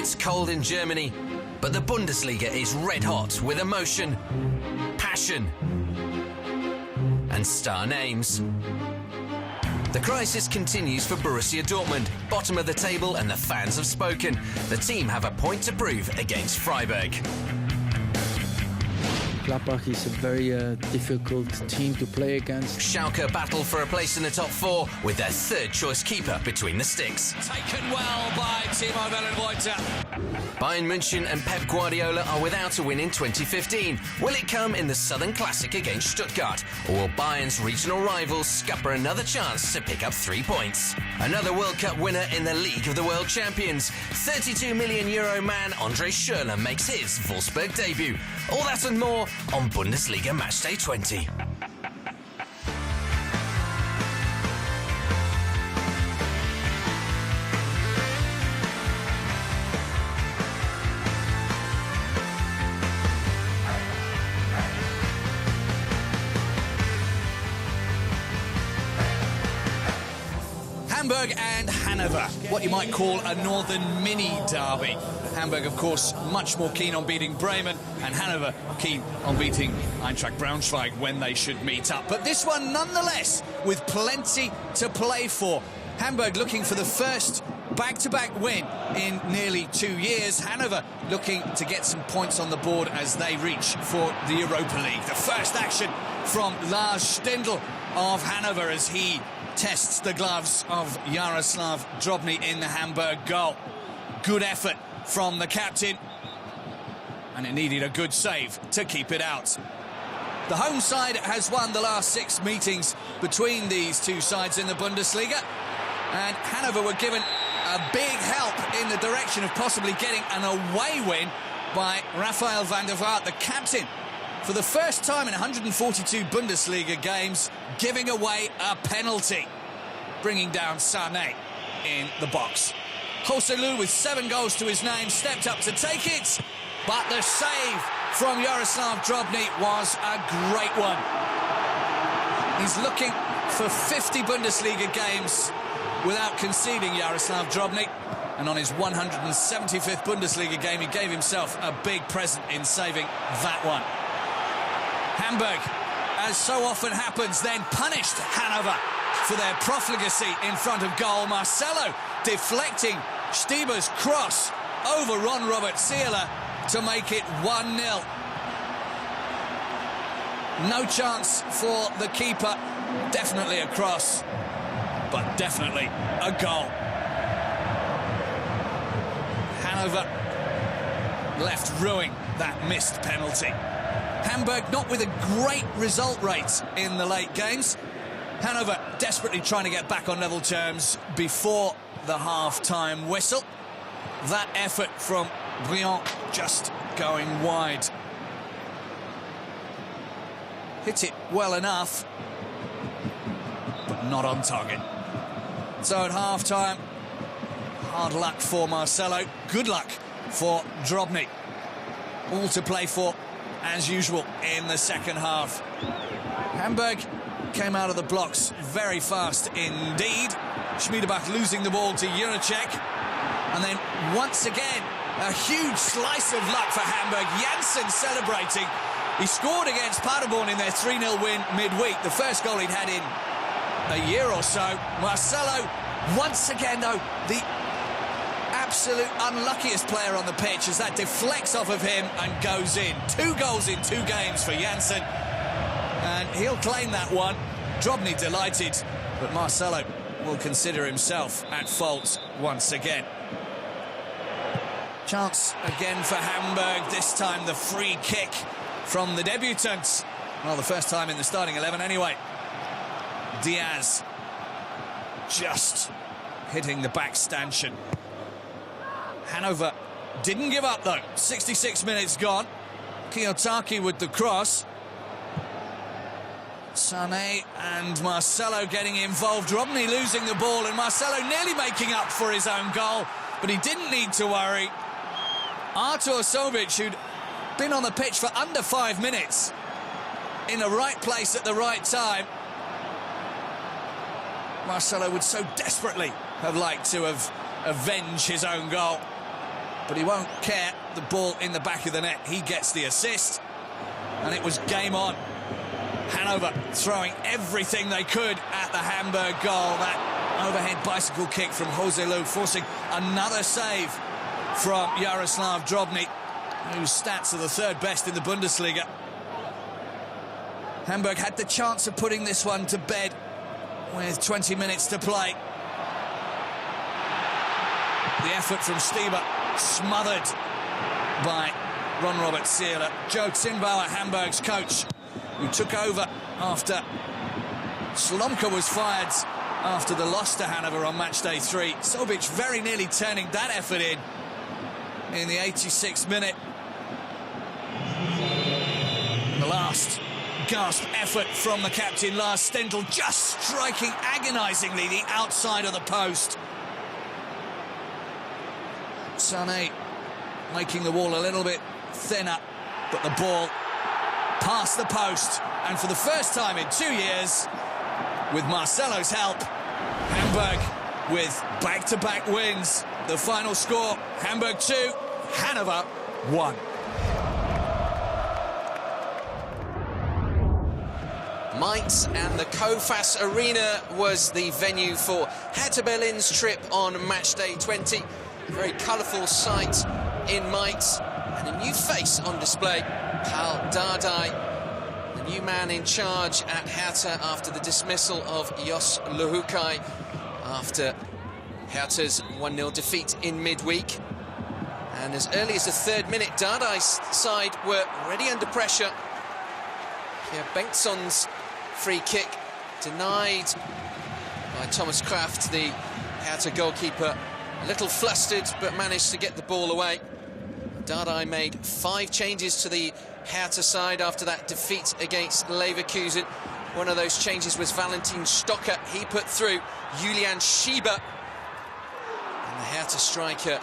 It's cold in Germany, but the Bundesliga is red hot with emotion, passion, and star names. The crisis continues for Borussia Dortmund, bottom of the table, and the fans have spoken. The team have a point to prove against Freiburg. Gladbach is a very difficult team to play against. Schalke battle for a place in the top four with their third choice keeper between the sticks. Taken well by Timo Werner. Bayern München and Pep Guardiola are without a win in 2015. Will it come in the Southern Classic against Stuttgart? Or will Bayern's regional rivals scupper another chance to pick up 3 points? Another World Cup winner in the League of the World Champions. €32 million man Andre Schürrle makes his Wolfsburg debut. All that and more on Bundesliga Matchday 20. Hamburg and Hanover, what you might call a northern mini derby. Hamburg, of course, much more keen on beating Bremen, and Hanover keen on beating Eintracht Braunschweig when they should meet up. But this one, nonetheless, with plenty to play for. Hamburg looking for the first back-to-back win in nearly 2 years. Hanover looking to get some points on the board as they reach for the Europa League. The first action from Lars Stindl of Hanover as he tests the gloves of Jaroslav Drobny in the Hamburg goal. Good effort from the captain, and it needed a good save to keep it out. The home side has won the last 6 meetings between these two sides in the Bundesliga, and Hanover were given a big help in the direction of possibly getting an away win by Raphael van der Vaart, the captain, for the first time in 142 Bundesliga games, giving away a penalty, bringing down Sané in the box. Joselu, with 7 goals to his name, stepped up to take it, but the save from Jaroslav Drobny was a great one. He's looking for 50 Bundesliga games without conceding, Jaroslav Drobny, and on his 175th Bundesliga game, he gave himself a big present in saving that one. Hamburg, as so often happens, then punished Hanover for their profligacy in front of goal. Marcelo deflecting Stieber's cross over Ron Robert Zieler to make it 1-0. No chance for the keeper. Definitely a cross, but definitely a goal. Hanover left ruining that missed penalty. Hamburg not with a great result rate in the late games. Hanover desperately trying to get back on level terms before the half-time whistle. That effort from Briand just going wide. Hit it well enough, but not on target. So at half-time, hard luck for Marcelo, good luck for Drobny. All to play for, as usual, in the second half. Hamburg came out of the blocks very fast indeed. Schmiedebach losing the ball to Juracek. And then, once again, a huge slice of luck for Hamburg. Janssen celebrating. He scored against Paderborn in their 3-0 win midweek. The first goal he'd had in a year or so. Marcelo, once again, though, the absolute unluckiest player on the pitch as that deflects off of him and goes in. 2 goals in 2 games for Janssen. And he'll claim that one. Drobny delighted, but Marcelo will consider himself at fault once again. Chance again for Hamburg, this time the free kick from the debutants. Well, the first time in the starting 11 anyway. Diaz just hitting the back stanchion. Hanover didn't give up though. 66 minutes gone. Kiyotaki with the cross. Sané and Marcelo getting involved. Drobny losing the ball, and Marcelo nearly making up for his own goal, but he didn't need to worry. Artur Sovic, who'd been on the pitch for under 5 minutes, in the right place at the right time. Marcelo would so desperately have liked to have avenged his own goal. but he won't care. The ball in the back of the net. He gets the assist, and it was game on. Hanover throwing everything they could at the Hamburg goal. That overhead bicycle kick from Joselu, forcing another save from Jaroslav Drobny, whose stats are the third best in the Bundesliga. Hamburg had the chance of putting this one to bed with 20 minutes to play. The effort from Stieber smothered by Ron Robert Seeler. Joe Zinnbauer, Hamburg's coach, who took over after Slomka was fired after the loss to Hanover on match day 3. Sobic very nearly turning that effort in the 86th minute. The last gasp effort from the captain, Lars Stendl, just striking agonisingly the outside of the post. Sané making the wall a little bit thinner, but the ball past the post, and for the first time in 2 years, with Marcelo's help, Hamburg with back-to-back wins. The final score, Hamburg 2, Hanover 1. Mainz and the Kofas Arena was the venue for Hertha Berlin's trip on match day 20. A very colourful sight in Mainz, and a new face on display. Paul Dardai, the new man in charge at Hertha after the dismissal of Jos Luhukay after Hertha's 1-0 defeat in midweek. And as early as the 3rd minute, Dardai's side were already under pressure. Pierre Bengtsson's free kick denied by Thomas Kraft, the Hertha goalkeeper. A little flustered, but managed to get the ball away. Dardai made 5 changes to the Hertha side after that defeat against Leverkusen. One of those changes was Valentin Stocker. He put through Julian Schieber. And the Hertha striker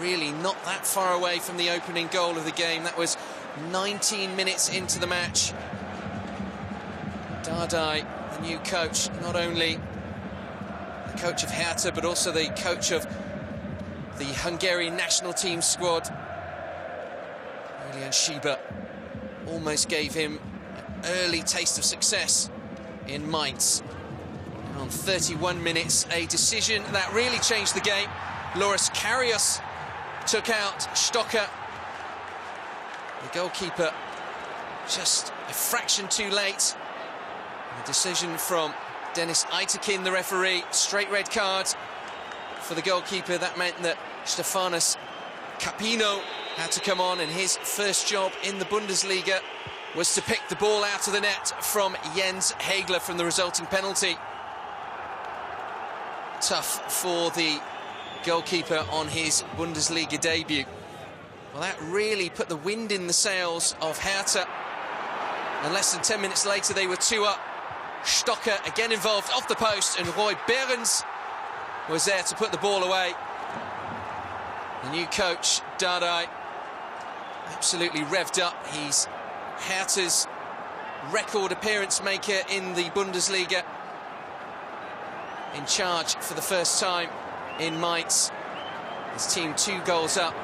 really not that far away from the opening goal of the game. That was 19 minutes into the match. Dardai, the new coach, not only the coach of Hertha, but also the coach of the Hungarian national team squad. Julian Schieber almost gave him an early taste of success in Mainz. And on 31 minutes, a decision that really changed the game. Loris Karius took out Stocker. The goalkeeper just a fraction too late. And a decision from Dennis Eitekin, the referee. Straight red card for the goalkeeper. That meant that Stefanos Capino had to come on, and his first job in the Bundesliga was to pick the ball out of the net from Jens Hegler from the resulting penalty. Tough for the goalkeeper on his Bundesliga debut. Well, that really put the wind in the sails of Hertha. And less than 10 minutes later, they were 2 up. Stocker again involved off the post, and Roy Behrens was there to put the ball away. The new coach, Dardai, absolutely revved up. He's Hertha's record appearance maker in the Bundesliga. In charge for the first time in Mainz. His team 2 goals up,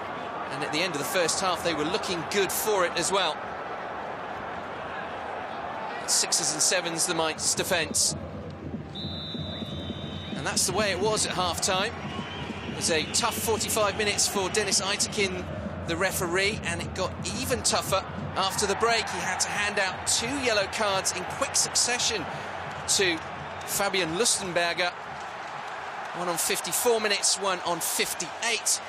and at the end of the first half, they were looking good for it as well. 6s and 7s, the Mainz defence. And that's the way it was at half-time. It was a tough 45 minutes for Dennis Eitekin, the referee, and it got even tougher after the break. He had to hand out 2 yellow cards in quick succession to Fabian Lustenberger. One on 54 minutes, one on 58.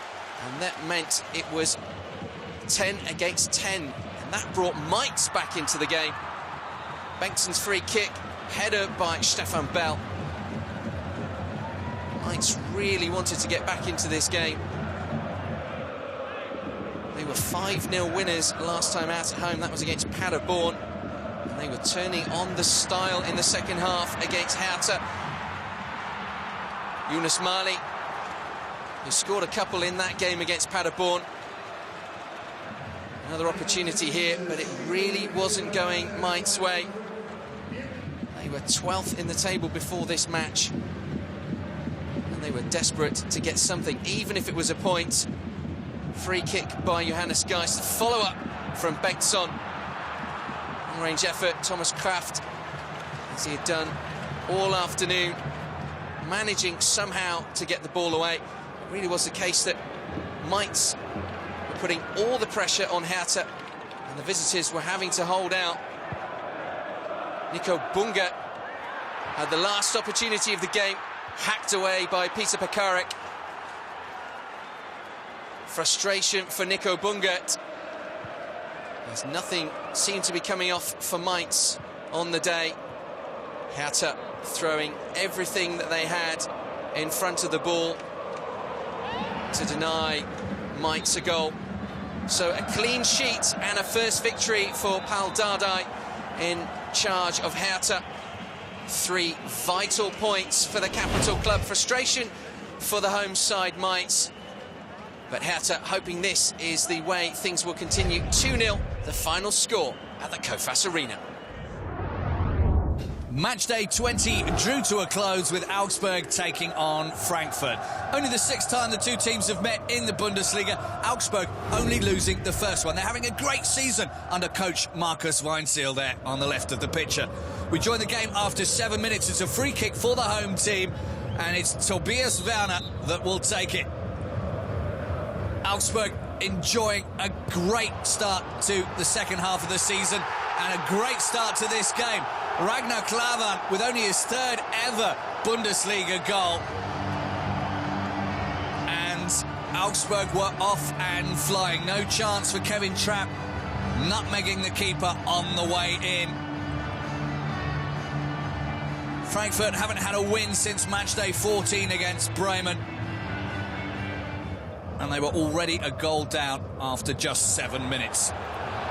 And that meant it was 10 against 10. And that brought Mainz back into the game. Bengtsson's free kick, header by Stefan Bell. Mainz really wanted to get back into this game. They were 5-0 winners last time out at home. That was against Paderborn. And they were turning on the style in the second half against Hertha. Yunus Mali, who scored a couple in that game against Paderborn. Another opportunity here, but it really wasn't going Mainz's way. They were 12th in the table before this match. And they were desperate to get something, even if it was a point, Free kick by Johannes Geist. Follow-up from Bengtsson. Long-range effort, Thomas Kraft, as he had done all afternoon, managing somehow to get the ball away. It really was the case that Mainz were putting all the pressure on Hertha, and the visitors were having to hold out. Nico Bunga had the last opportunity of the game, hacked away by Peter Pekarek. Frustration for Nico Bunga. There's nothing seemed to be coming off for Mainz on the day. Hertha throwing everything that they had in front of the ball to deny Mainz a goal. So a clean sheet and a first victory for Paul Dardai in charge of Hertha. 3 vital points for the capital club. Frustration for the home side Mainz. But Hertha hoping this is the way things will continue. 2-0, the final score at the Kofas Arena. Matchday 20 drew to a close with Augsburg taking on Frankfurt. Only the 6th time the two teams have met in the Bundesliga. Augsburg only losing the first one. They're having a great season under coach Markus Weinzierl there on the left of the picture. We join the game after 7 minutes. It's a free kick for the home team, and it's Tobias Werner that will take it. Augsburg enjoying a great start to the second half of the season and a great start to this game. Ragnar Klavan with only his 3rd ever Bundesliga goal. And Augsburg were off and flying. No chance for Kevin Trapp, nutmegging the keeper on the way in. Frankfurt haven't had a win since matchday 14 against Bremen. And they were already a goal down after just 7 minutes.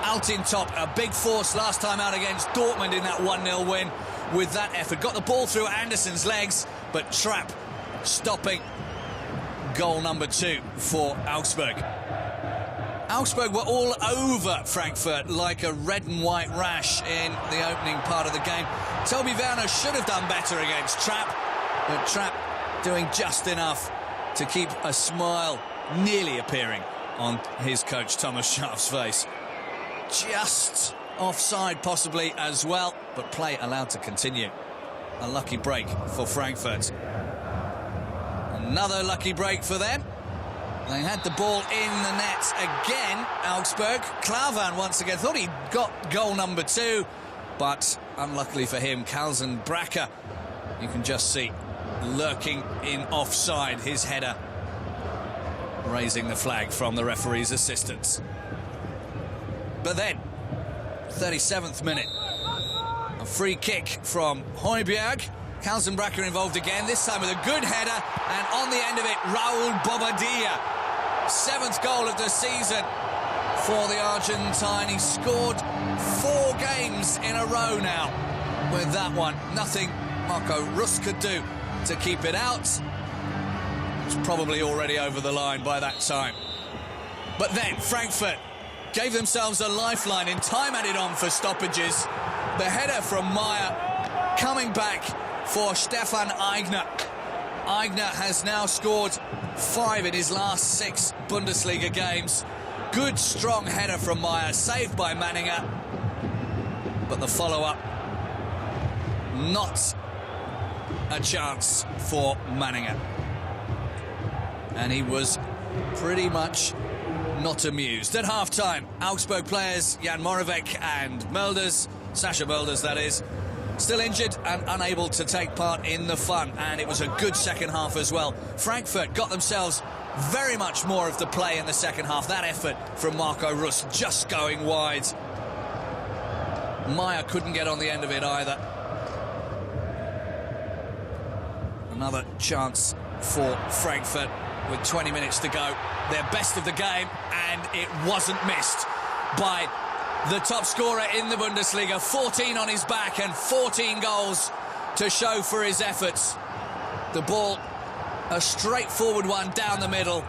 Altintop, a big force last time out against Dortmund in that 1-0 win with that effort. Got the ball through Anderson's legs, but Trapp stopping goal number 2 for Augsburg. Augsburg were all over Frankfurt like a red and white rash in the opening part of the game. Toby Werner should have done better against Trapp, but Trapp doing just enough to keep a smile nearly appearing on his coach Thomas Schaaf's face. Just offside possibly as well, but play allowed to continue. A lucky break for Frankfurt. Another lucky break for them. They had the ball in the net again, Augsburg. Klavan once again thought he got goal number 2, but unluckily for him, Carlsen Bracker, you can just see lurking in offside, his header raising the flag from the referee's assistants. But then, 37th minute, a free kick from Højbjerg. Carlsen Bracker involved again, this time with a good header, and on the end of it, Raul Bobadilla. 7th goal of the season for the Argentine. He scored 4 games in a row now with that one. Nothing Marco Rus could do to keep it out. It's probably already over the line by that time. But then Frankfurt gave themselves a lifeline in time added on for stoppages. The header from Meyer coming back for Stefan Aigner. Aigner has now scored 5 in his last 6 Bundesliga games. Good, strong header from Meyer, saved by Manninger. But the follow-up, not a chance for Manninger. And he was pretty much not amused. At half-time, Augsburg players Jan Moravec and Mölders, Sascha Mölders that is, still injured and unable to take part in the fun, and it was a good second half as well. Frankfurt got themselves very much more of the play in the second half. That effort from Marco Rus just going wide. Meyer couldn't get on the end of it either. Another chance for Frankfurt with 20 minutes to go. Their best of the game, and it wasn't missed by the top scorer in the Bundesliga. 14 on his back and 14 goals to show for his efforts. The ball, a straightforward one down the middle.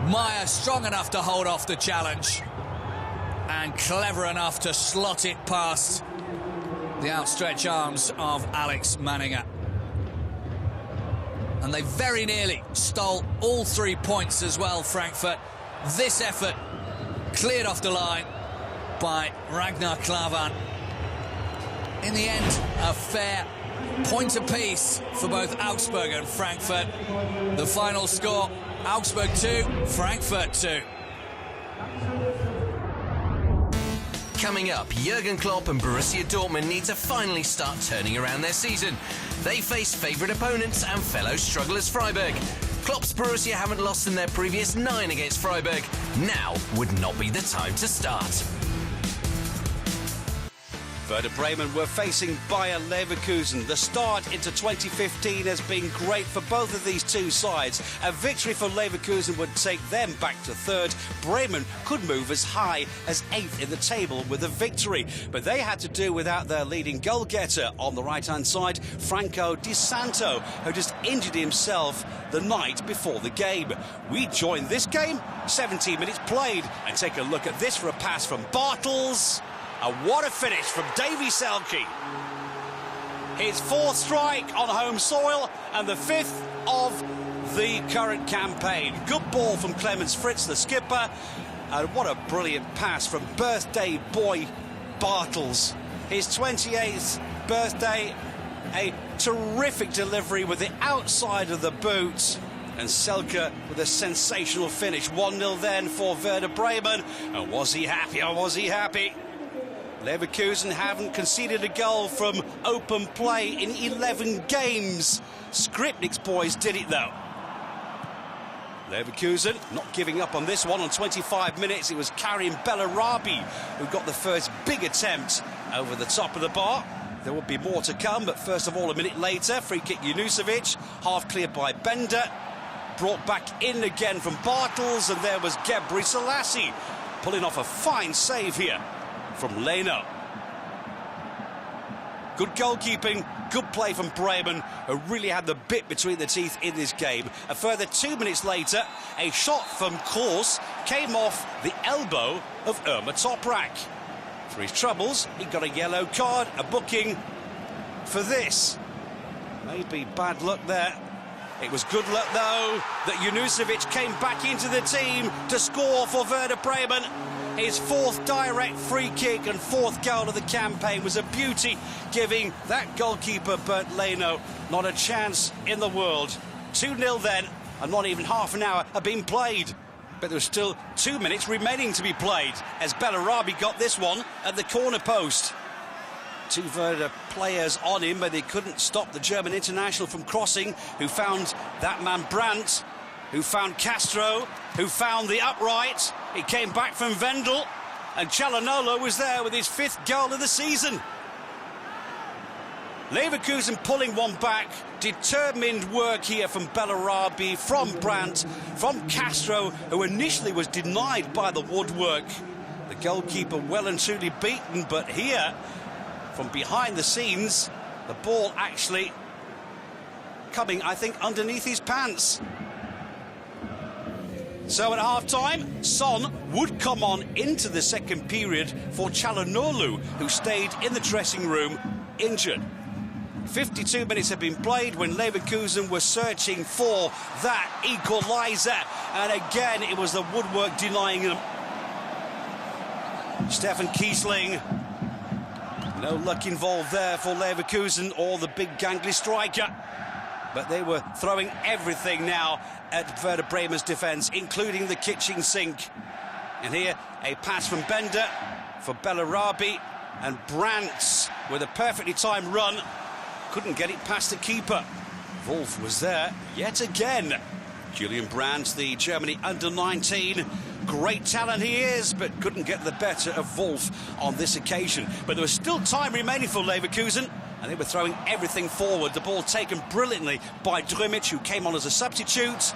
Meyer strong enough to hold off the challenge and clever enough to slot it past the outstretched arms of Alex Manninger. And they very nearly stole all 3 points as well, Frankfurt. this effort cleared off the line by Ragnar Klavan. In the end, a fair point apiece for both Augsburg and Frankfurt. The final score, Augsburg 2, Frankfurt 2. Coming up, Jurgen Klopp and Borussia Dortmund need to finally start turning around their season. They face favourite opponents and fellow strugglers Freiburg. Klopp's Borussia haven't lost in their previous 9 against Freiburg. Now would not be the time to start. Werder Bremen were facing Bayer Leverkusen. The start into 2015 has been great for both of these two sides. A victory for Leverkusen would take them back to 3rd. Bremen could move as high as 8th in the table with a victory. But they had to do without their leading goal-getter on the right-hand side, Franco Di Santo, who just injured himself the night before the game. We joined this game, 17 minutes played, and take a look at this for a pass from Bartels. And what a finish from Davy Selke. His 4th strike on home soil and the 5th of the current campaign. Good ball from Clemens Fritz, the skipper. And what a brilliant pass from birthday boy Bartels. His 28th birthday, a terrific delivery with the outside of the boot. And Selke with a sensational finish. 1-0 then for Werder Bremen. And was he happy? Oh, was he happy? Leverkusen haven't conceded a goal from open play in 11 games. Skripnik's boys did it, though. Leverkusen not giving up on this one. On 25 minutes, it was Karim Bellarabi who got the first big attempt over the top of the bar. There will be more to come, but first of all, a minute later, free kick Junusovic, half cleared by Bender. Brought back in again from Bartels, and there was Gebri Selassie pulling off a fine save here from Leno. Good goalkeeping, good play from Bremen, who really had the bit between the teeth in this game. A further 2 minutes later, a shot from Kroos came off the elbow of Irma Toprak. For his troubles, he got a yellow card, a booking for this. Maybe bad luck there. It was good luck, though, that Junusovic came back into the team to score for Werder Bremen. His 4th direct free kick and 4th goal of the campaign was a beauty, giving that goalkeeper, Bernd Leno, not a chance in the world. 2-0 then, and not even half an hour had been played. But there was still 2 minutes remaining to be played, as Bellarabi got this one at the corner post. 2 Werder players on him, but they couldn't stop the German international from crossing, who found that man Brandt, who found Castro, who found the upright. It came back from Wendel, and Calhanoglu was there with his 5th goal of the season. Leverkusen pulling one back. Determined work here from Bellarabi, from Brandt, from Castro, who initially was denied by the woodwork. The goalkeeper well and truly beaten, but here, from behind the scenes, the ball actually coming, I think, underneath his pants. So at half-time, Son would come on into the second period for Calhanoglu, who stayed in the dressing room injured. 52 minutes had been played when Leverkusen were searching for that equaliser. And again, it was the woodwork denying them. Stefan Kiesling. No luck involved there for Leverkusen or the big gangly striker. But they were throwing everything now at Werder Bremen's defence, including the kitchen sink. And here, a pass from Bender for Bellarabi, and Brandt with a perfectly timed run. Couldn't get it past the keeper. Wolf was there yet again. Julian Brandt, the Germany under-19. Great talent he is, but couldn't get the better of Wolf on this occasion. But there was still time remaining for Leverkusen, and they were throwing everything forward. The ball taken brilliantly by Drmic, who came on as a substitute.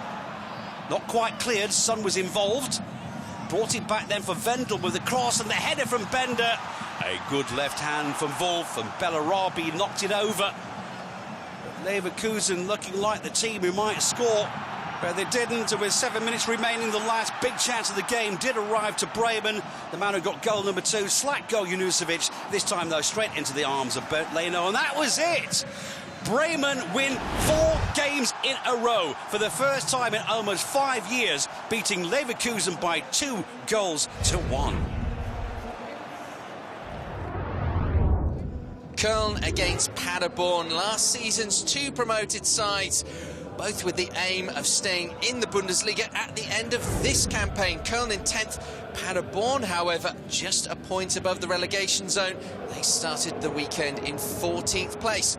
Not quite cleared, Son was involved. Brought it back then for Wendel with the cross, and the header from Bender. A good left hand from Wolf, and Bellarabi knocked it over. But Leverkusen looking like the team who might score, but they didn't. With 7 minutes remaining, the last big chance of the game did arrive to Bremen. The man who got goal number 2, slack goal Junusovic. This time, though, straight into the arms of Bernd Leno, and that was it. Bremen win 4 games in a row for the first time in almost 5 years, beating Leverkusen by 2-1. Köln against Paderborn, last season's 2 promoted sides, both with the aim of staying in the Bundesliga at the end of this campaign. Köln in 10th, Paderborn, however, just a point above the relegation zone. They started the weekend in 14th place.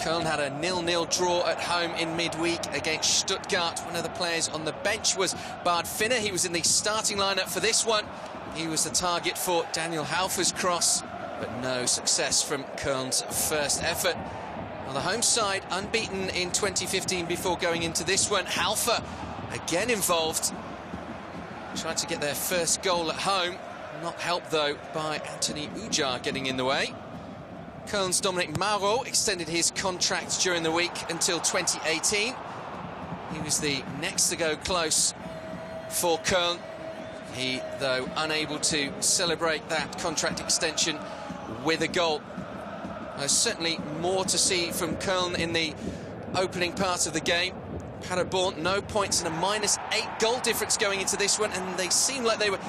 Köln had a 0-0 draw at home in midweek against Stuttgart. One of the players on the bench was Bard Finner. He was in the starting lineup for this one. He was the target for Daniel Haufer's cross, but no success from Köln's first effort. On the home side, unbeaten in 2015 before going into this one. Haufer again involved. Tried to get their first goal at home. Not helped, though, by Anthony Ujar getting in the way. Köln's Dominic Mauro extended his contract during the week until 2018. He was the next to go close for Köln. He, though, unable to celebrate that contract extension with a goal. There's certainly more to see from Köln in the opening part of the game. Paderborn, no points and a -8 goal difference going into this one, and they seemed like they were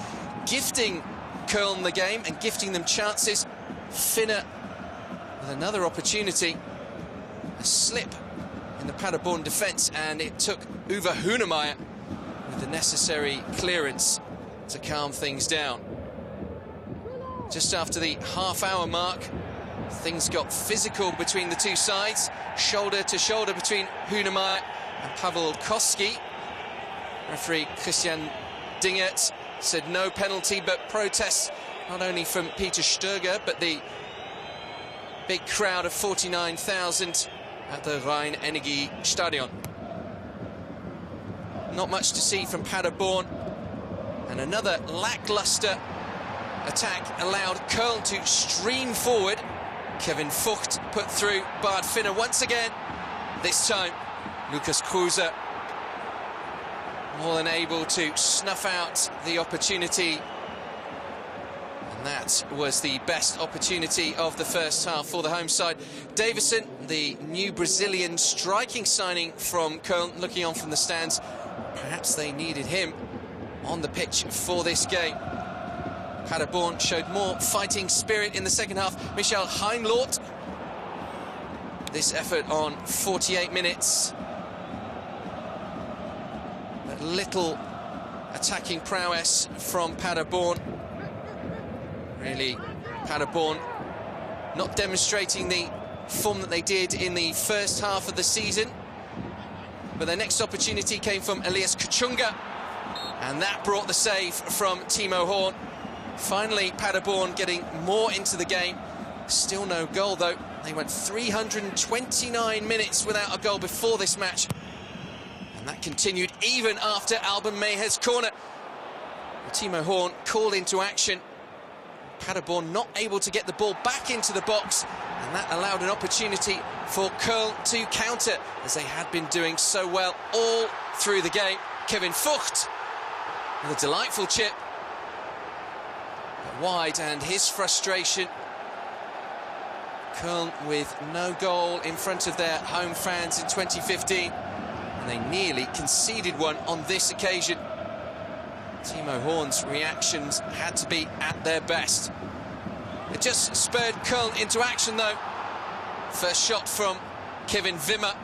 gifting Köln the game and gifting them chances. Finner with another opportunity. A slip in the Paderborn defence, and it took Uwe Hunemeyer with the necessary clearance to calm things down. Just after the half-hour mark, things got physical between the two sides, shoulder to shoulder between Hunemeyer and Pavel Koski. Referee Christian Dingert said no penalty, but protests not only from Peter Stöger, but the big crowd of 49,000 at the Rhein-Energie-Stadion. Not much to see from Paderborn, and another lacklustre attack allowed Köln to stream forward. Kevin Fucht put through Bard Finner once again. This time, Lukas Kruse more than able to snuff out the opportunity. And that was the best opportunity of the first half for the home side. Davison, the new Brazilian striking signing from Köln, looking on from the stands. Perhaps they needed him on the pitch for this game. Paderborn showed more fighting spirit in the second half. Michael Heinlort. This effort on 48 minutes. But little attacking prowess from Paderborn. Really, Paderborn not demonstrating the form that they did in the first half of the season. But their next opportunity came from Elias Kuchunga, and that brought the save from Timo Horn. Finally, Paderborn getting more into the game. Still no goal, though. They went 329 minutes without a goal before this match. And that continued even after Alban Meher's corner. Timo Horn called into action. Paderborn not able to get the ball back into the box, and that allowed an opportunity for Köln to counter, as they had been doing so well all through the game. Kevin Fucht with a delightful chip. Wide, and his frustration. Köln with no goal in front of their home fans in 2015, and they nearly conceded one on this occasion. Timo Horn's reactions had to be at their best. It just spurred Köln into action, though. First shot from Kevin Wimmer,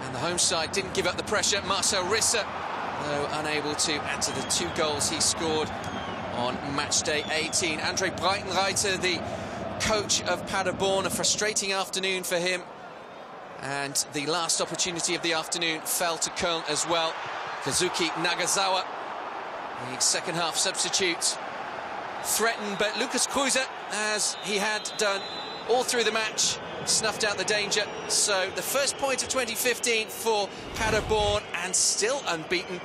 and the home side didn't give up the pressure. Marcel Risser, though unable to add to the 2 goals he scored on match day 18. Andre Breitenreiter, the coach of Paderborn, a frustrating afternoon for him. And the last opportunity of the afternoon fell to Köln as well. Kazuki Nagasawa, the second half substitute, threatened, but Lukas Kruse, as he had done all through the match, snuffed out the danger. So the first point of 2015 for Paderborn, and still unbeaten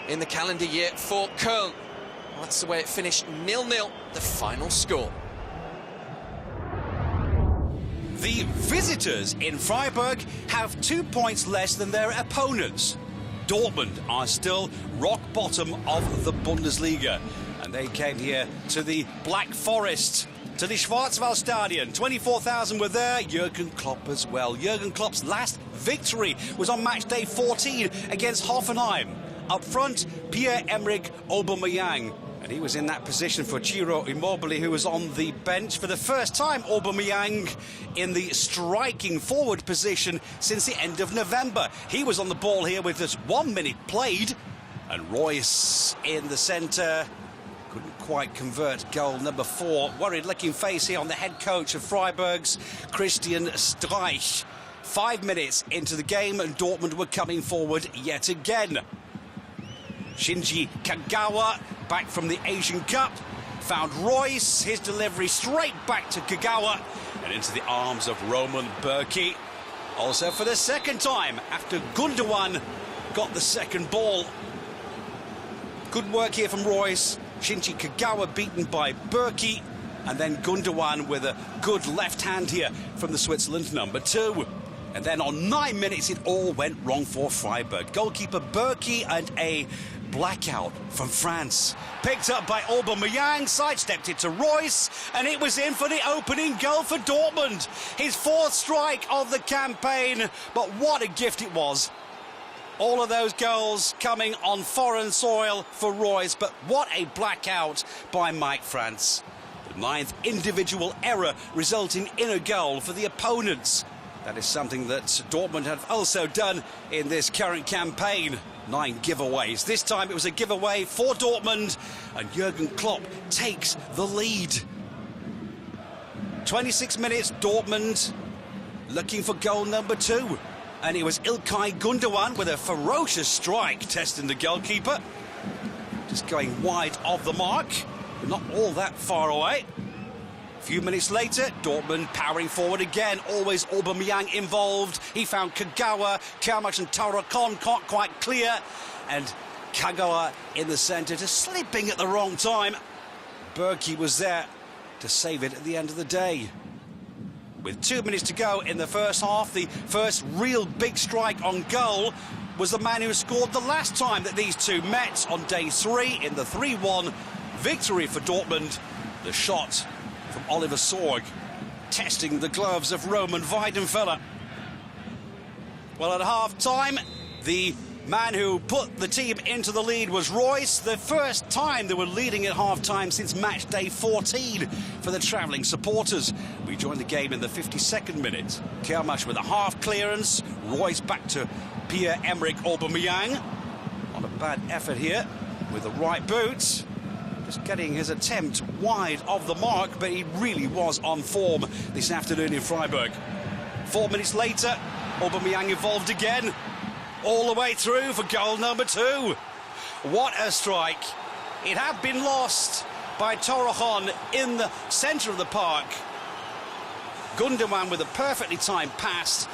in the calendar year for Köln. Well, that's the way it finished, 0-0, the final score. The visitors in Freiburg have 2 points less than their opponents. Dortmund are still rock bottom of the Bundesliga, and they came here to the Black Forest to the Schwarzwaldstadion. 24,000 were there, Jurgen Klopp as well. Jurgen Klopp's last victory was on match day 14 against Hoffenheim. Up front, Pierre-Emerick Aubameyang. And he was in that position for Ciro Immobile, who was on the bench for the first time. Aubameyang in the striking forward position since the end of November. He was on the ball here with just 1 minute played. And Royce in the centre. Couldn't quite convert goal number 4. Worried-looking face here on the head coach of Freiburg's, Christian Streich. 5 minutes into the game and Dortmund were coming forward yet again. Shinji Kagawa, back from the Asian Cup, found Royce, his delivery straight back to Kagawa and into the arms of Roman Bürki. Also for the second time after Gundogan got the second ball. Good work here from Royce. Shinji Kagawa beaten by Bürki, and then Gundogan with a good left hand here from the Switzerland number 2. And then on 9 minutes it all went wrong for Freiburg. Goalkeeper Bürki and a blackout from France. Picked up by Aubameyang, sidestepped it to Royce, and it was in for the opening goal for Dortmund. His 4th strike of the campaign, but what a gift it was. All of those goals coming on foreign soil for Royce, but what a blackout by Mike France. The 9th individual error resulting in a goal for the opponents. That is something that Dortmund have also done in this current campaign. 9 giveaways. This time it was a giveaway for Dortmund, and Jurgen Klopp takes the lead. 26 minutes, Dortmund looking for goal number 2. And it was Ilkay Gundogan with a ferocious strike testing the goalkeeper. Just going wide of the mark, but not all that far away. A few minutes later, Dortmund powering forward again. Always Aubameyang involved. He found Kagawa. Kermax and Taurakon can't quite clear. And Kagawa in the centre, just slipping at the wrong time. Bürki was there to save it at the end of the day. With 2 minutes to go in the first half, the first real big strike on goal was the man who scored the last time that these two met on day 3 in the 3-1 victory for Dortmund. The shot from Oliver Sorg, testing the gloves of Roman Weidenfeller. Well, at half-time, the man who put the team into the lead was Royce. The first time they were leading at half-time since match day 14 for the travelling supporters. We joined the game in the 52nd minute. Kermash with a half clearance. Royce back to Pierre-Emerick Aubameyang. Not a bad effort here with the right boot. Just getting his attempt wide of the mark, but he really was on form this afternoon in Freiburg. 4 minutes later, Aubameyang involved again. All the way through for goal number 2. What a strike. It had been lost by Torrejon in the centre of the park. Gundogan with a perfectly timed pass,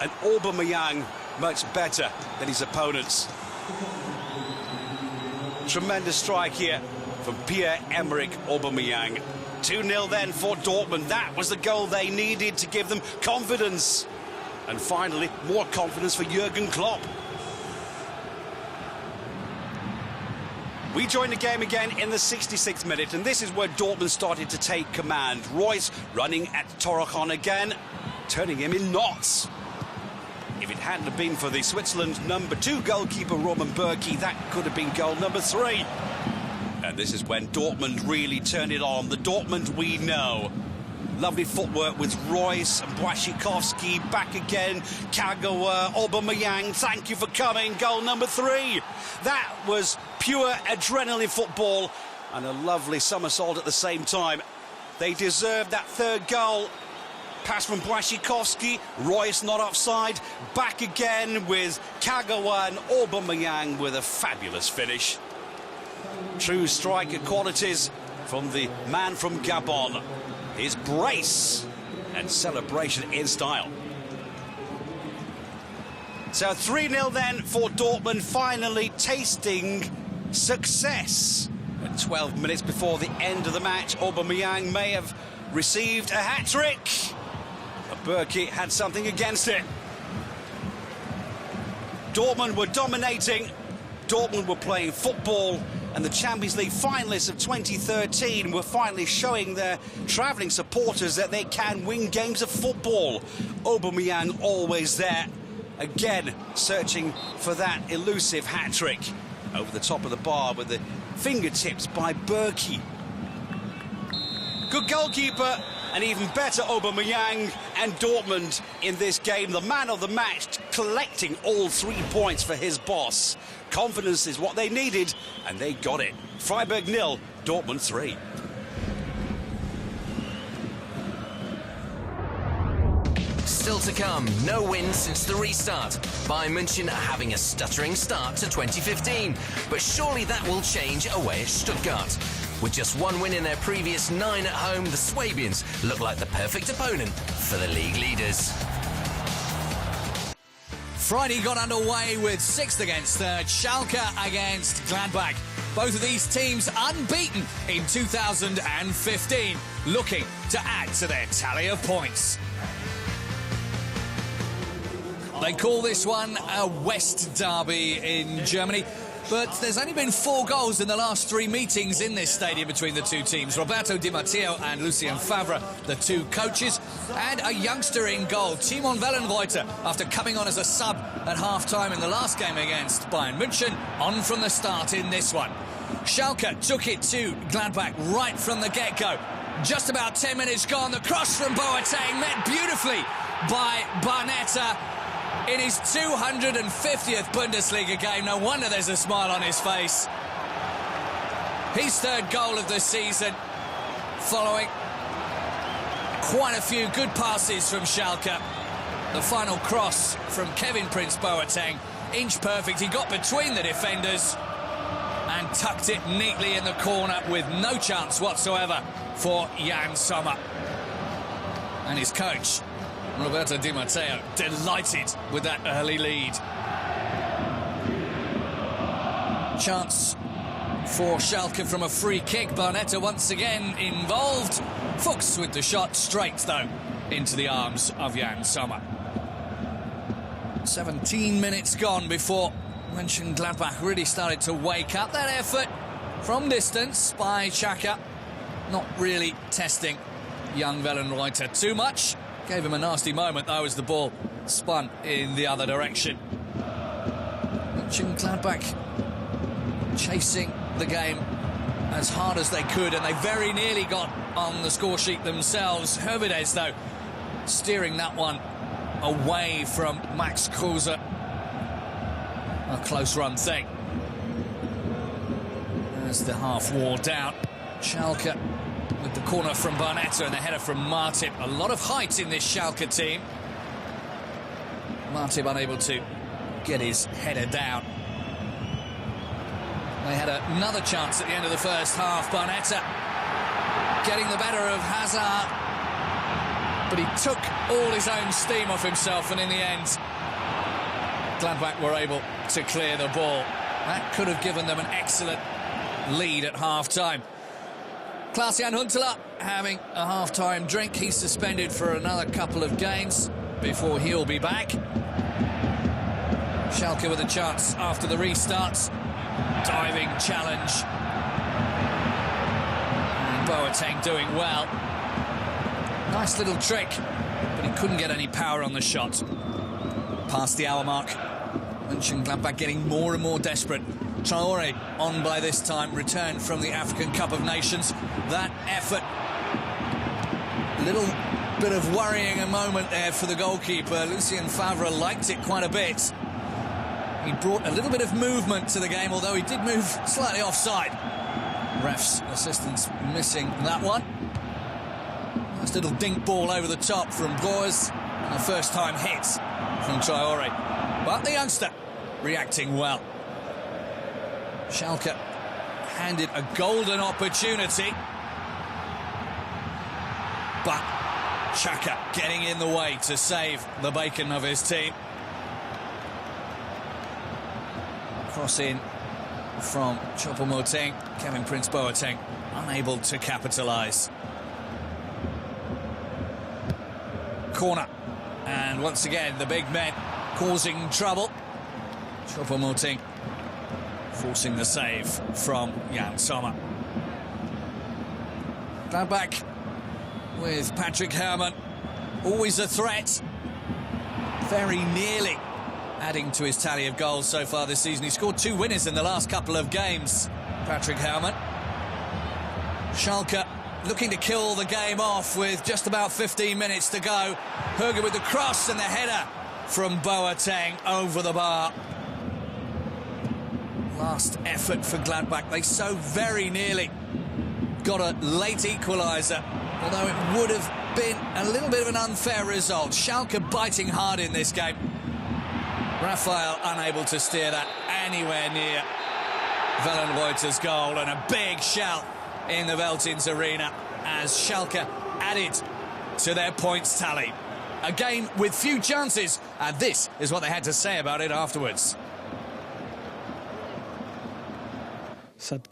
and Aubameyang much better than his opponents. Tremendous strike here from Pierre-Emerick Aubameyang. 2-0 then for Dortmund. That was the goal they needed to give them confidence. And finally, more confidence for Jurgen Klopp. We joined the game again in the 66th minute, and this is where Dortmund started to take command. Royce running at Torrejon again, turning him in knots. If it hadn't been for the Switzerland number 2 goalkeeper, Roman Bürki, that could have been goal number 3. And this is when Dortmund really turned it on. The Dortmund we know. Lovely footwork with Royce and Błaszczykowski back again. Kagawa, Aubameyang, thank you for coming. Goal number 3. That was pure adrenaline football and a lovely somersault at the same time. They deserved that 3rd goal. Pass from Błaszczykowski, Royce not offside. Back again with Kagawa and Aubameyang with a fabulous finish. True striker qualities from the man from Gabon. His brace and celebration in style. So 3-0 then for Dortmund, finally tasting success. At 12 minutes before the end of the match, Aubameyang may have received a hat-trick. But Bürki had something against it. Dortmund were dominating Dortmund were playing football, and the Champions League finalists of 2013 were finally showing their travelling supporters that they can win games of football. Aubameyang always there, again searching for that elusive hat-trick. Over the top of the bar with the fingertips by Berkey. Good goalkeeper, and even better Aubameyang, and Dortmund in this game. The man of the match, collecting all 3 points for his boss. Confidence is what they needed, and they got it. Freiburg 0, Dortmund 3. Still to come, no win since the restart. Bayern München are having a stuttering start to 2015, but surely that will change away at Stuttgart. With just 1 win in their previous 9 at home, the Swabians look like the perfect opponent for the league leaders. Friday got underway with 6th against 3rd, Schalke against Gladbach. Both of these teams unbeaten in 2015, looking to add to their tally of points. They call this one a West Derby in Germany, but there's only been 4 goals in the last 3 meetings in this stadium between the two teams. Roberto Di Matteo and Lucien Favre, the 2 coaches, and a youngster in goal, Timon Wellenreuter, after coming on as a sub at half-time in the last game against Bayern München, on from the start in this one. Schalke took it to Gladbach right from the get-go. Just about 10 minutes gone, the cross from Boateng met beautifully by Barnetta. In his 250th Bundesliga game, no wonder there's a smile on his face. His 3rd goal of the season, following quite a few good passes from Schalke. The final cross from Kevin Prince Boateng, inch perfect. He got between the defenders and tucked it neatly in the corner with no chance whatsoever for Jan Sommer. And his coach, Roberto Di Matteo, delighted with that early lead. Chance for Schalke from a free kick. Barnetta once again involved. Fuchs with the shot, straight though into the arms of Jan Sommer. 17 minutes gone before Mönchengladbach really started to wake up. That effort from distance by Xhaka, not really testing young Wellenreuter too much. Gave him a nasty moment, though, as the ball spun in the other direction. Mönchengladbach chasing the game as hard as they could, and they very nearly got on the score sheet themselves. Hervidez, though, steering that one away from Max Kruse. A close run thing. As the half wore down, Schalke with the corner from Barnetta and the header from Martip. A lot of height in this Schalke team. Martip unable to get his header down. They had another chance at the end of the first half. Barnetta getting the better of Hazard, but he took all his own steam off himself, and in the end, Gladbach were able to clear the ball. That could have given them an excellent lead at half-time. Klaas-Jan Huntelaar having a half-time drink. He's suspended for another couple of games before he'll be back. Schalke with a chance after the restarts. Diving challenge. And Boateng doing well. Nice little trick, but he couldn't get any power on the shot. Past the hour mark. Mönchengladbach getting more and more desperate. Traoré on by this time, returned from the African Cup of Nations. That effort, little bit of worrying a moment there for the goalkeeper. Lucien Favre liked it quite a bit. He brought a little bit of movement to the game, although he did move slightly offside. Ref's assistance missing that one. Nice little dink ball over the top from Broers, and a first time hit from Traoré. But the youngster reacting well. Schalke handed a golden opportunity, but Xhaka getting in the way to save the bacon of his team. Cross in from Choupo-Moting. Kevin Prince Boateng unable to capitalise. Corner, and once again the big men causing trouble. Choupo-Moting forcing the save from Jan Sommer. Gladbach with Patrick Herrmann, always a threat, very nearly adding to his tally of goals so far this season. He scored 2 winners in the last couple of games, Patrick Herrmann. Schalke looking to kill the game off with just about 15 minutes to go. Höger with the cross and the header from Boateng over the bar. Last effort for Gladbach. They so very nearly got a late equaliser, although it would have been a little bit of an unfair result. Schalke biting hard in this game. Raphael unable to steer that anywhere near Wellenreuter's goal, and a big shout in the Veltins arena as Schalke added to their points tally. A game with few chances, and this is what they had to say about it afterwards. And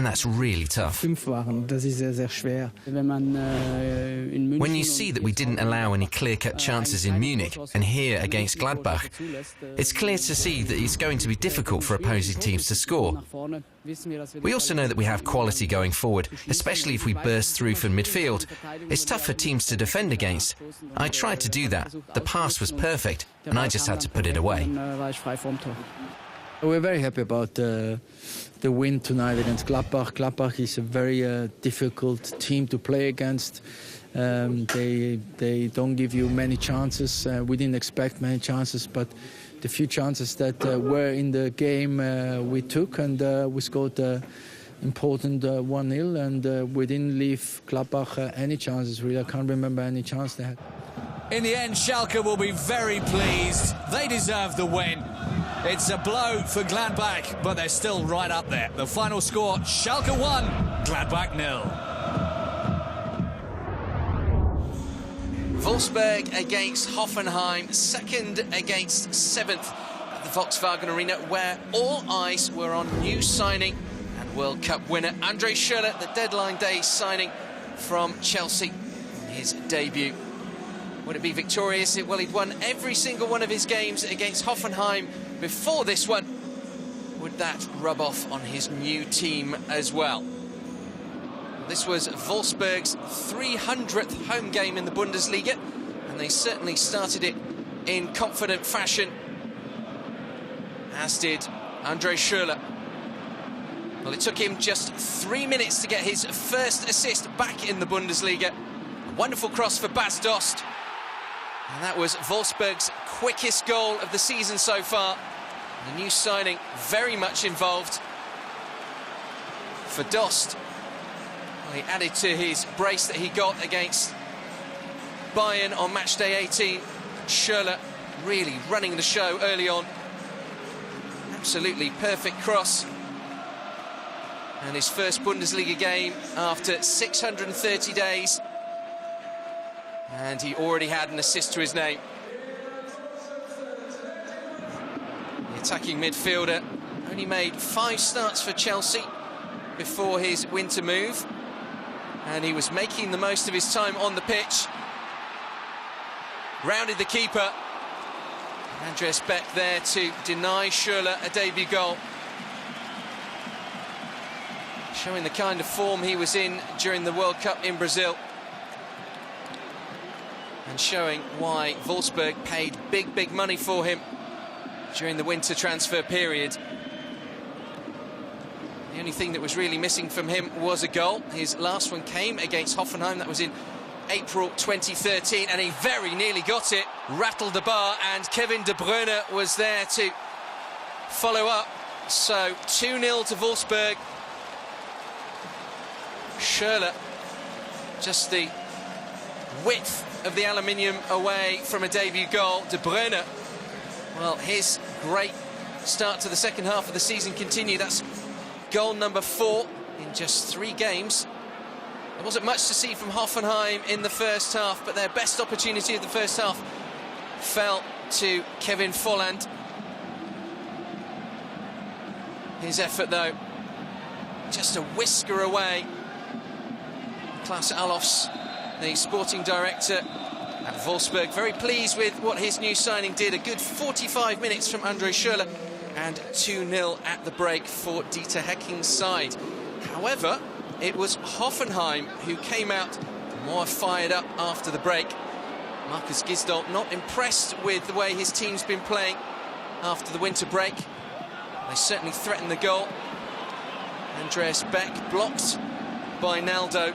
that's really tough. When you see that we didn't allow any clear-cut chances in Munich and here against Gladbach, it's clear to see that it's going to be difficult for opposing teams to score. We also know that we have quality going forward, especially if we burst through from midfield. It's tough for teams to defend against. I tried to do that. The pass was perfect, and I just had to put it away. We're very happy about the win tonight against Gladbach. Gladbach is a very difficult team to play against. They don't give you many chances. We didn't expect many chances, but the few chances that were in the game we took, and we scored important 1-0, and we didn't leave Gladbach any chances, really. I can't remember any chance they had. In the end, Schalke will be very pleased. They deserve the win. It's a blow for Gladbach, but they're still right up there. The final score, Schalke 1, Gladbach 0. Wolfsburg against Hoffenheim, 2nd against 7th at the Volkswagen Arena, where all eyes were on new signing and World Cup winner André Schürrle, the deadline day signing from Chelsea, his debut. Would it be victorious? Well, he'd won every single one of his games against Hoffenheim before this one. Would that rub off on his new team as well? This was Wolfsburg's 300th home game in the Bundesliga, and they certainly started it in confident fashion, as did André Schürrle. Well, it took him just 3 minutes to get his first assist back in the Bundesliga. A wonderful cross for Bas Dost. And that was Wolfsburg's quickest goal of the season so far. The new signing very much involved. For Dost, well, he added to his brace that he got against Bayern on match day 18. Schürrle really running the show early on. Absolutely perfect cross. And his first Bundesliga game after 630 days. And he already had an assist to his name. The attacking midfielder only made 5 starts for Chelsea before his winter move, and he was making the most of his time on the pitch. Rounded the keeper. Andreas Beck there to deny Schürrle a debut goal. Showing the kind of form he was in during the World Cup in Brazil. And showing why Wolfsburg paid big money for him during the winter transfer period. The only thing that was really missing from him was a goal. His last one came against Hoffenheim. That was in April 2013, and he very nearly got it. Rattled the bar, and Kevin De Bruyne was there to follow up. So 2-0 to Wolfsburg. Schürrle, just the width of the aluminium away from a debut goal. De Bruyne, well, his great start to the second half of the season continued. That's goal number 4 in just 3 games. There wasn't much to see from Hoffenheim in the first half, but their best opportunity of the first half fell to Kevin Volland. His effort, though, just a whisker away. Klaus Allofs, the sporting director at Wolfsburg, very pleased with what his new signing did. A good 45 minutes from André Schürrle, and 2-0 at the break for Dieter Hecking's side. However, it was Hoffenheim who came out more fired up after the break. Marcus Gisdol not impressed with the way his team's been playing after the winter break. They certainly threatened the goal. Andreas Beck blocked by Naldo.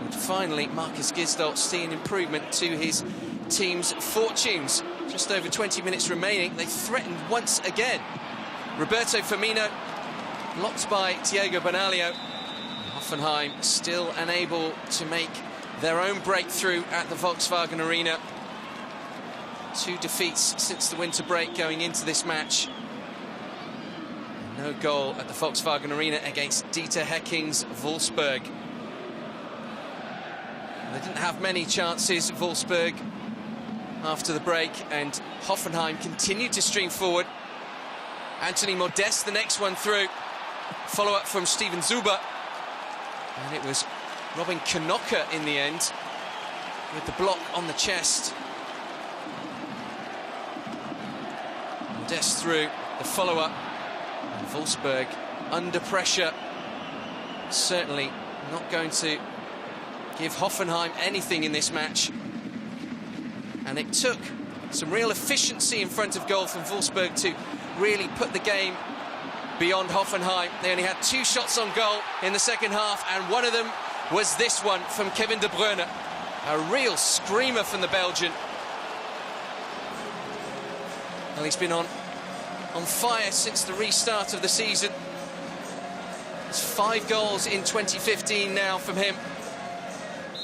And finally, Marcus Gisdol seeing improvement to his team's fortunes. Just over 20 minutes remaining, they threatened once again. Roberto Firmino blocked by Thiago Benaglio. Hoffenheim still unable to make their own breakthrough at the Volkswagen Arena. 2 defeats since the winter break going into this match. No goal at the Volkswagen Arena against Dieter Hecking's Wolfsburg. They didn't have many chances, Wolfsburg, after the break, and Hoffenheim continued to stream forward. Anthony Modeste, the next one through. Follow-up from Steven Zuber. And it was Robin Knocker in the end, with the block on the chest. Modeste through, the follow-up. And Wolfsburg under pressure. Certainly not going to give Hoffenheim anything in this match. And it took some real efficiency in front of goal from Wolfsburg to really put the game beyond Hoffenheim. They only had 2 shots on goal in the second half, and one of them was this one from Kevin De Bruyne. A real screamer from the Belgian. Well, he's been on fire since the restart of the season. It's 5 goals in 2015 now from him.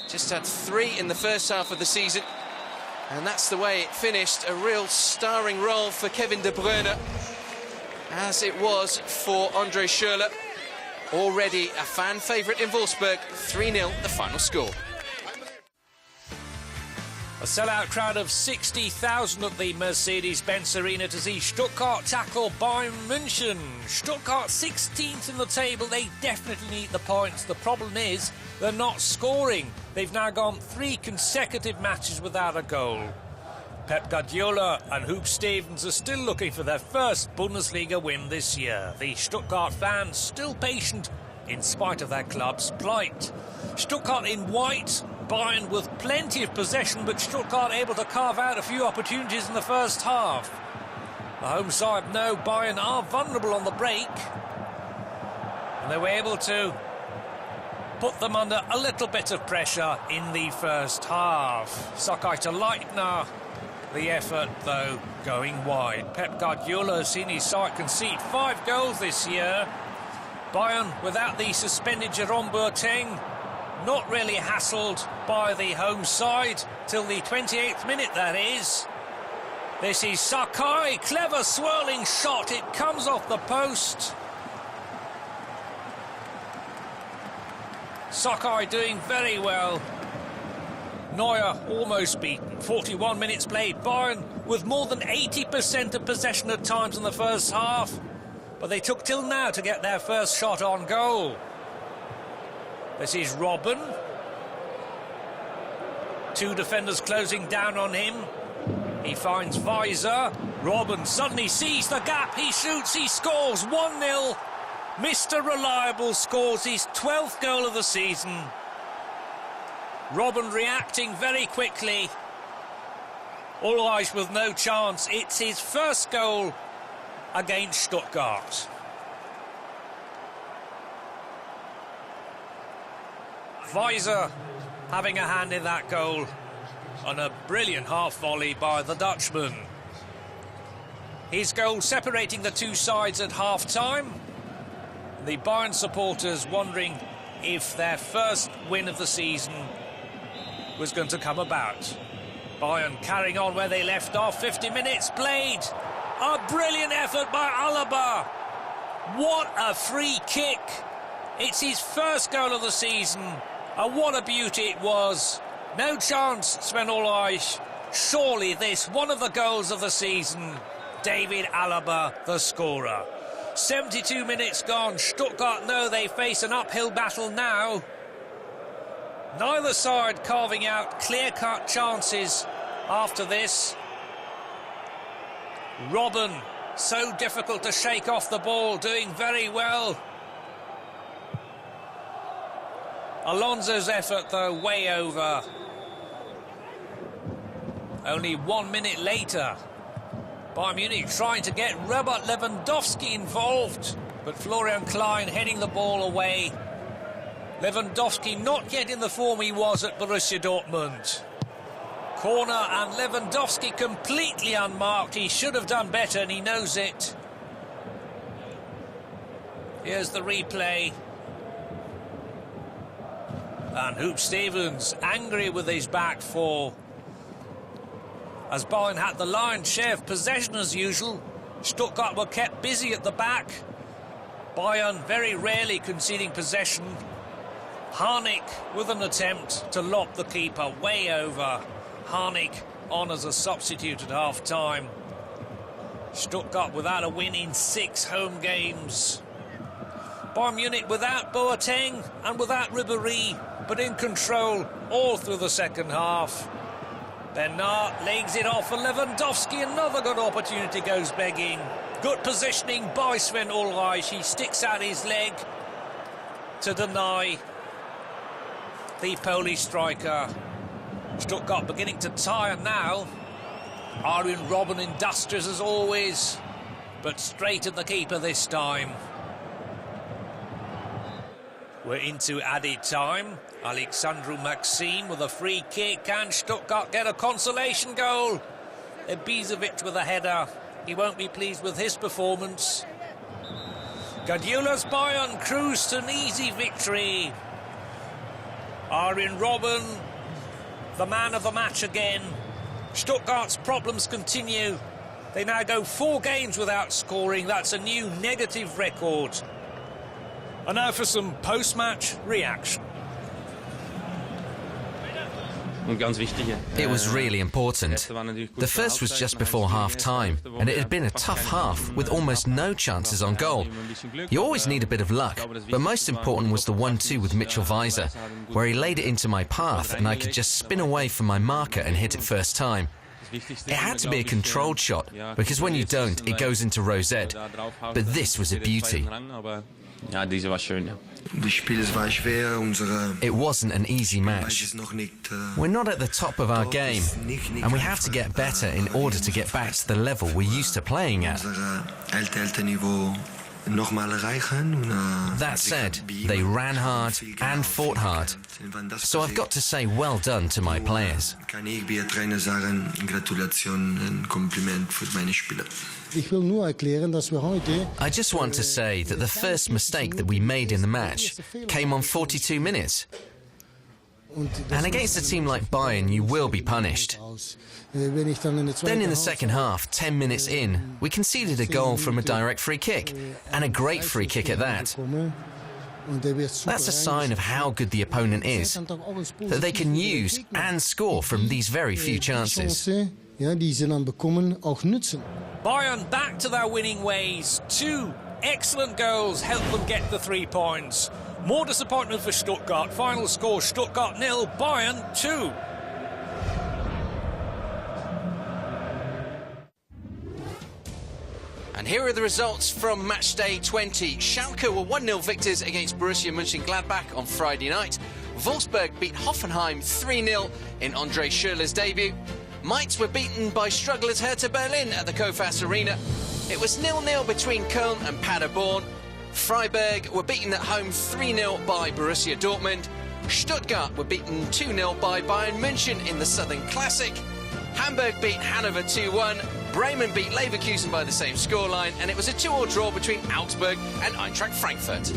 Just had 3 in the first half of the season. And that's the way it finished. A real starring role for Kevin De Bruyne, as it was for Andre Schürrle. Already a fan favourite in Wolfsburg. 3-0 the final score. A sellout crowd of 60,000 at the Mercedes-Benz Arena to see Stuttgart tackle Bayern München. Stuttgart 16th in the table. They definitely need the points. The problem is they're not scoring. They've now gone 3 consecutive matches without a goal. Pep Guardiola and Hoop Stevens are still looking for their first Bundesliga win this year. The Stuttgart fans still patient in spite of their club's plight. Stuttgart in white, Bayern with plenty of possession, but Stuttgart able to carve out a few opportunities in the first half. The home side know Bayern are vulnerable on the break, and they were able to put them under a little bit of pressure in the first half. Sakai to Leitner, the effort though going wide. Pep Guardiola has seen his side concede 5 goals this year. Bayern without the suspended Jerome Boateng, not really hassled by the home side till the 28th minute, that is. This is Sakai, clever swirling shot, it comes off the post. Sakai doing very well. Neuer almost beaten. 41 minutes played. Bayern with more than 80% of possession at times in the first half, but they took till now to get their first shot on goal. This is Robben. 2 defenders closing down on him. He finds Weiser. Robben suddenly sees the gap. He shoots, he scores. 1-0. Mr. Reliable scores his 12th goal of the season. Robben reacting very quickly. Ulreich with no chance. It's his first goal against Stuttgart. Weiser having a hand in that goal, on a brilliant half volley by the Dutchman. His goal separating the 2 sides at half-time. The Bayern supporters wondering if their first win of the season was going to come about. Bayern carrying on where they left off. 50 minutes played. A brilliant effort by Alaba. What a free kick. It's his first goal of the season. And what a beauty it was. No chance, Sven Ulreich. Surely this, one of the goals of the season. David Alaba, the scorer. 72 minutes gone. Stuttgart know they face an uphill battle now. Neither side carving out clear-cut chances after this. Robben So difficult to shake off the ball, doing very well. Alonso's effort, though, way over. Only 1 minute later, Bayern Munich trying to get Robert Lewandowski involved, but Florian Klein heading the ball away. Lewandowski not yet in the form he was at Borussia Dortmund. Corner and Lewandowski completely unmarked. He should have done better and he knows it. Here's the replay. And Hoop Stevens angry with his back four. As Bayern had the lion's share of possession as usual, Stuttgart were kept busy at the back. Bayern very rarely conceding possession. Harnik with an attempt to lob the keeper way over. Harnik on as a substitute at half-time. Stuttgart without a win in 6 home games. Bayern Munich without Boateng and without Ribéry, but in control all through the second half. Bernard legs it off for Lewandowski. Another good opportunity goes begging. Good positioning by Sven Ulreich. He sticks out his leg to deny the Polish striker. Stuttgart beginning to tire now. Arjen Robben industrious as always, but straight at the keeper this time. We're into added time. Alexandru Maxim with a free kick. Can Stuttgart get a consolation goal? Ibisevic with a header. He won't be pleased with his performance. Guardiola's Bayern cruise to an easy victory. Arjen Robben, the man of the match again. Stuttgart's problems continue. They now go 4 games without scoring. That's a new negative record. And now for some post-match reaction. It was really important. The first was just before half-time, and it had been a tough half with almost no chances on goal. You always need a bit of luck, but most important was the 1-2 with Mitchell Weiser, where he laid it into my path and I could just spin away from my marker and hit it first time. It had to be a controlled shot, because when you don't, it goes into rosette. But this was a beauty. It wasn't an easy match. We're not at the top of our game, and we have to get better in order to get back to the level we're used to playing at. That said, they ran hard and fought hard, so I've got to say well done to my players. I just want to say that the first mistake that we made in the match came on 42 minutes. And against a team like Bayern, you will be punished. Then in the second half, 10 minutes in, we conceded a goal from a direct free kick, and a great free kick at that. That's a sign of how good the opponent is, that they can use and score from these very few chances. Bayern back to their winning ways. 2 excellent goals helped them get the 3 points. More disappointment for Stuttgart. Final score, Stuttgart 0, Bayern 2. And here are the results from match day 20. Schalke were 1-0 victors against Borussia Mönchengladbach on Friday night. Wolfsburg beat Hoffenheim 3-0 in André Schürrle's debut. Mainz were beaten by strugglers Hertha Berlin at the Kofas Arena. It was 0-0 between Köln and Paderborn. Freiburg were beaten at home 3-0 by Borussia Dortmund. Stuttgart were beaten 2-0 by Bayern München in the Southern Classic. Hamburg beat Hanover 2-1. Bremen beat Leverkusen by the same scoreline, and it was a 2-2 draw between Augsburg and Eintracht Frankfurt.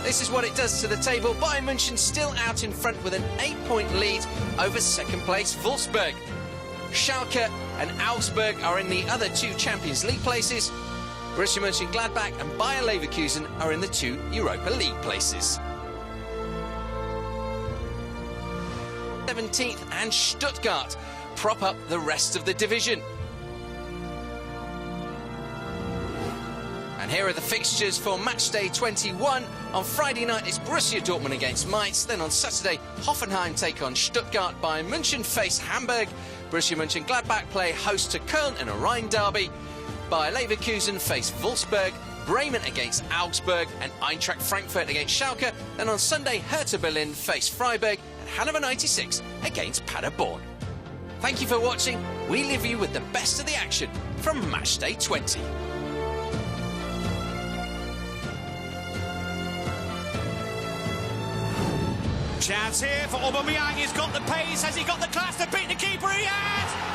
This is what it does to the table. Bayern München still out in front with an 8-point lead over second place Wolfsburg. Schalke and Augsburg are in the other 2 Champions League places. Borussia Mönchengladbach and Bayer Leverkusen are in the 2 Europa League places. 17th and Stuttgart prop up the rest of the division. And here are the fixtures for match day 21. On Friday night, it's Borussia Dortmund against Mainz. Then on Saturday, Hoffenheim take on Stuttgart. Bayern München face Hamburg. Borussia Mönchengladbach play host to Köln in a Rhine derby. Bayer Leverkusen face Wolfsburg, Bremen against Augsburg, and Eintracht Frankfurt against Schalke. And on Sunday, Hertha Berlin face Freiburg, and Hannover 96 against Paderborn. Thank you for watching. We leave you with the best of the action from Matchday 20. Chance here for Aubameyang. He's got the pace. Has he got the class to beat the keeper? He has!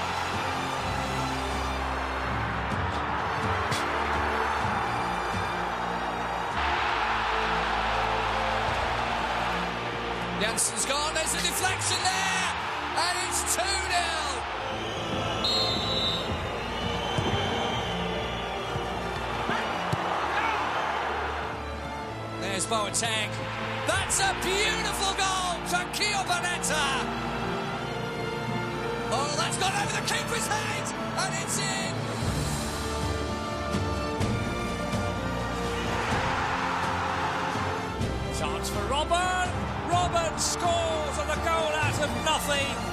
Jansen's gone, there's a deflection there, and it's 2-0. There's Boateng. That's a beautiful goal, Tranquillo Bonetta. Oh, that's gone over the keeper's head, and it's in. Chance for Robben. Robben scores on a goal out of nothing.